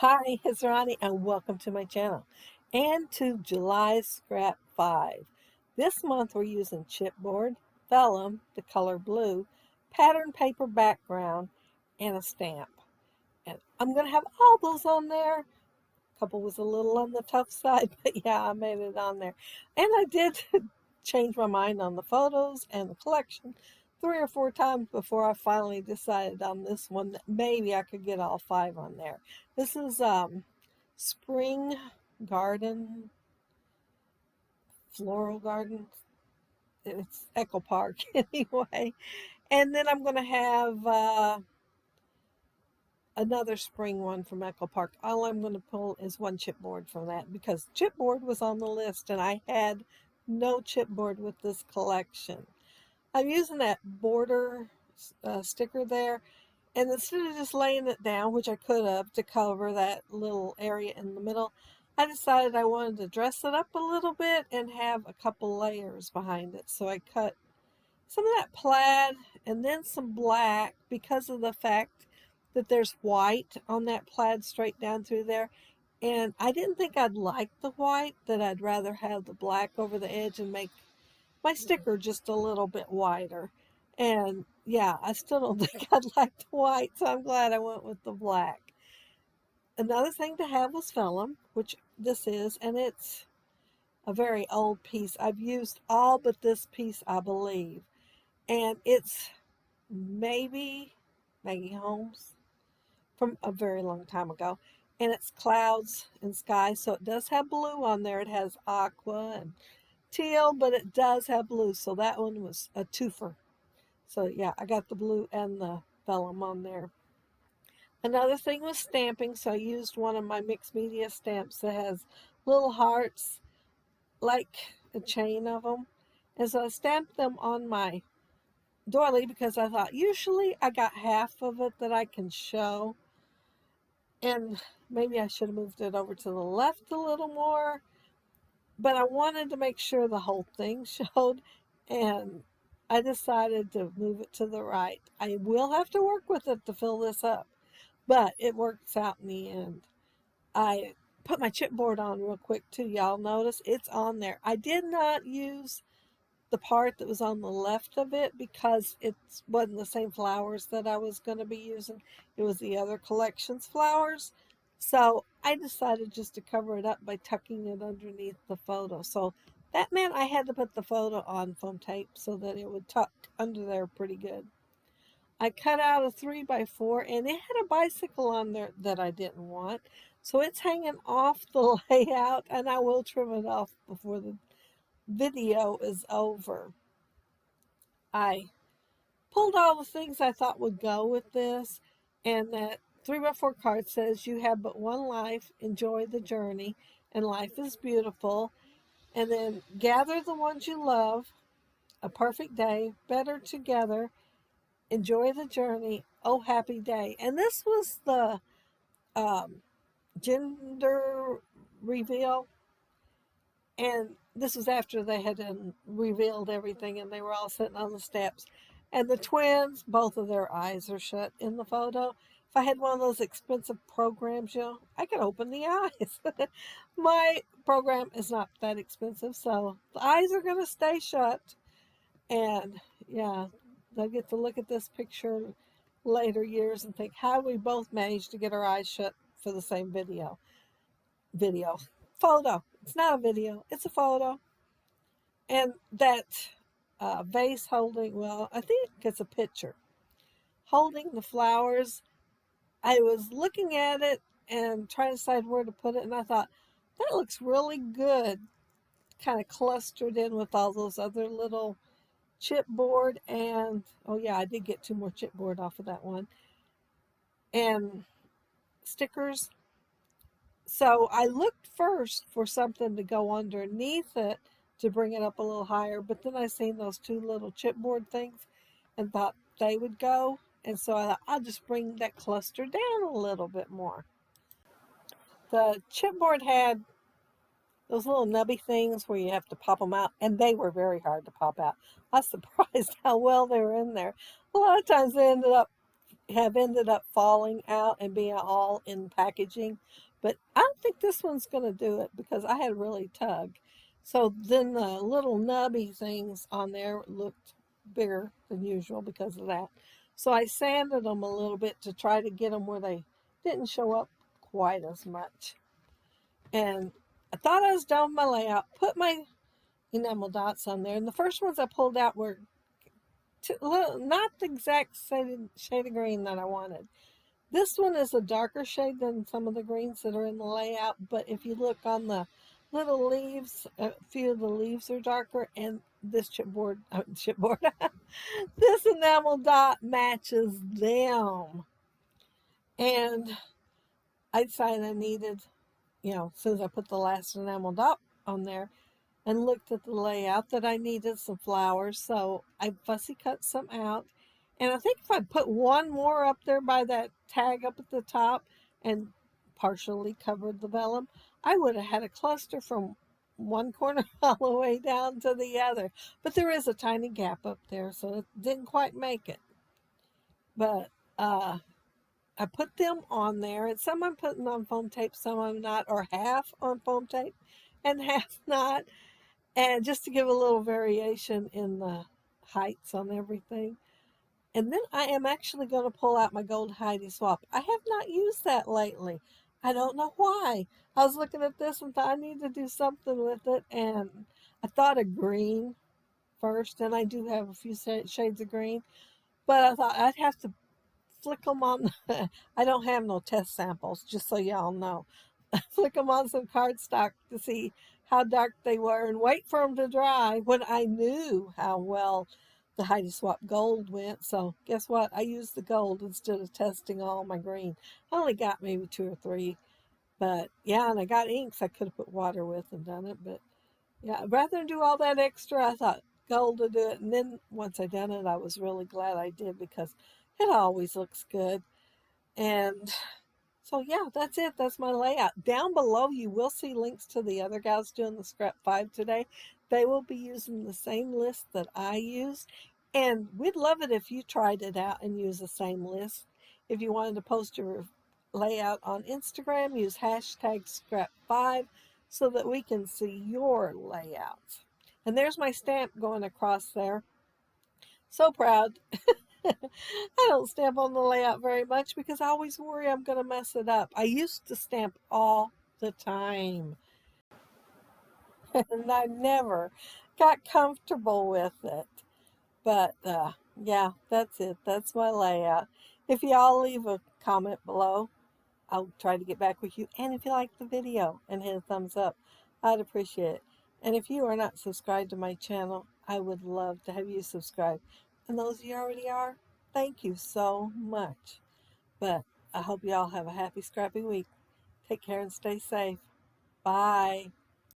Hi, it's Ronnie, and welcome to my channel and to July's Scrap 5. This month we're using chipboard, vellum, the color blue, pattern paper background, and a stamp. And I'm going to have all those on there. A couple was a little on the tough side, but yeah, I made it on there. And I did change my mind on the photos and the collection 3 or 4 times before I finally decided on this one that maybe I could get all 5 on there. This is spring garden, floral garden. It's Echo Park anyway. And then I'm going to have another spring one from Echo Park. All I'm going to pull is one chipboard from that because chipboard was on the list and I had no chipboard with this collection. I'm using that border sticker there, and instead of just laying it down, which I could have to cover that little area in the middle, I decided I wanted to dress it up a little bit and have a couple layers behind it. So I cut some of that plaid and then some black because of the fact that there's white on that plaid straight down through there. And I didn't think I'd like the white, that I'd rather have the black over the edge and make my sticker just a little bit wider. And yeah, I still don't think I'd like the white, so I'm glad I went with the black. Another thing to have was vellum, which this is, and it's a very old piece. I've used all but this piece, I believe. And it's maybe Maggie Holmes from a very long time ago. And it's clouds and sky, so it does have blue on there. It has aqua and teal, but it does have blue, so that one was a twofer. So yeah, I got the blue and the vellum on there. Another thing was stamping, so I used one of my mixed media stamps that has little hearts, like a chain of them. And so I stamped them on my doily because I thought usually I got half of it that I can show. And maybe I should have moved it over to the left a little more, but I wanted to make sure the whole thing showed, and I decided to move it to the right. I will have to work with it to fill this up, but it works out in the end. I put my chipboard on real quick too. Y'all notice it's on there. I did not use the part that was on the left of it because it wasn't the same flowers that I was going to be using. It was the other collection's flowers. So I decided just to cover it up by tucking it underneath the photo. So that meant I had to put the photo on foam tape so that it would tuck under there pretty good. I cut out a 3x4 and it had a bicycle on there that I didn't want. So it's hanging off the layout, and I will trim it off before the video is over. I pulled all the things I thought would go with this, and that 3x4 card says, "You have but one life, enjoy the journey, and life is beautiful." And then, "Gather the ones you love, a perfect day, better together, enjoy the journey, oh happy day." And this was the um, gender reveal, and this was after they had revealed everything and they were all sitting on the steps. And the twins, both of their eyes are shut in the photo. If I had one of those expensive programs, I could open the eyes. My program is not that expensive, so the eyes are going to stay shut. And yeah, they'll get to look at this picture later years and think, how we both managed to get our eyes shut for the same photo. It's not a video, it's a photo. And that vase holding, well, I think it's a picture, holding the flowers. I was looking at it and trying to decide where to put it, and I thought, that looks really good, kind of clustered in with all those other little chipboard. And oh yeah, I did get 2 more chipboard off of that one, and stickers. So I looked first for something to go underneath it to bring it up a little higher, but then I seen those 2 little chipboard things and thought they would go. And so I thought, I'll just bring that cluster down a little bit more. The chipboard had those little nubby things where you have to pop them out, and they were very hard to pop out. I was surprised how well they were in there. A lot of times they ended up have ended up falling out and being all in packaging. But I don't think this one's going to do it because I had really tugged. So then the little nubby things on there looked bigger than usual because of that. So I sanded them a little bit to try to get them where they didn't show up quite as much. And I thought I was done with my layout, put my enamel dots on there. And the first ones I pulled out were not the exact shade of green that I wanted. This one is a darker shade than some of the greens that are in the layout, but if you look on the little leaves, a few of the leaves are darker, and this chipboard, this enamel dot matches them. And I decided I needed, as soon as I put the last enamel dot on there, and looked at the layout that I needed some flowers. So I fussy cut some out. And I think if I put one more up there by that tag up at the top and partially covered the vellum, I would have had a cluster from one corner all the way down to the other. But there is a tiny gap up there, so it didn't quite make it. But I put them on there, and some I'm putting on foam tape, some I'm not, or half on foam tape and half not. And just to give a little variation in the heights on everything. And then I am actually going to pull out my gold Heidi swap. I have not used that lately. I don't know why. I was looking at this and thought I need to do something with it. And I thought of green first, and I do have a few shades of green. But I thought I'd have to flick them on. I don't have no test samples, just so y'all know. Flick them on some cardstock to see how dark they were and wait for them to dry when I knew how well the Heidi Swap Gold went. So guess what? I used the gold instead of testing all my green. I only got maybe 2 or 3. But yeah, and I got inks I could have put water with and done it. But yeah, rather than do all that extra, I thought gold to do it. And then once I done it, I was really glad I did because it always looks good. And so yeah, that's it. That's my layout. Down below, you will see links to the other guys doing the Scrap 5 today. They will be using the same list that I use. And we'd love it if you tried it out and use the same list. If you wanted to post your layout on Instagram, use hashtag Scrap5 so that we can see your layouts. And there's my stamp going across there. So proud. I don't stamp on the layout very much because I always worry I'm going to mess it up. I used to stamp all the time, and I never got comfortable with it. But yeah, that's it. That's my layout. If y'all leave a comment below, I'll try to get back with you. And if you like the video and hit a thumbs up, I'd appreciate it. And if you are not subscribed to my channel, I would love to have you subscribe. And those of you already are, thank you so much. But I hope y'all have a happy, scrappy week. Take care and stay safe. Bye.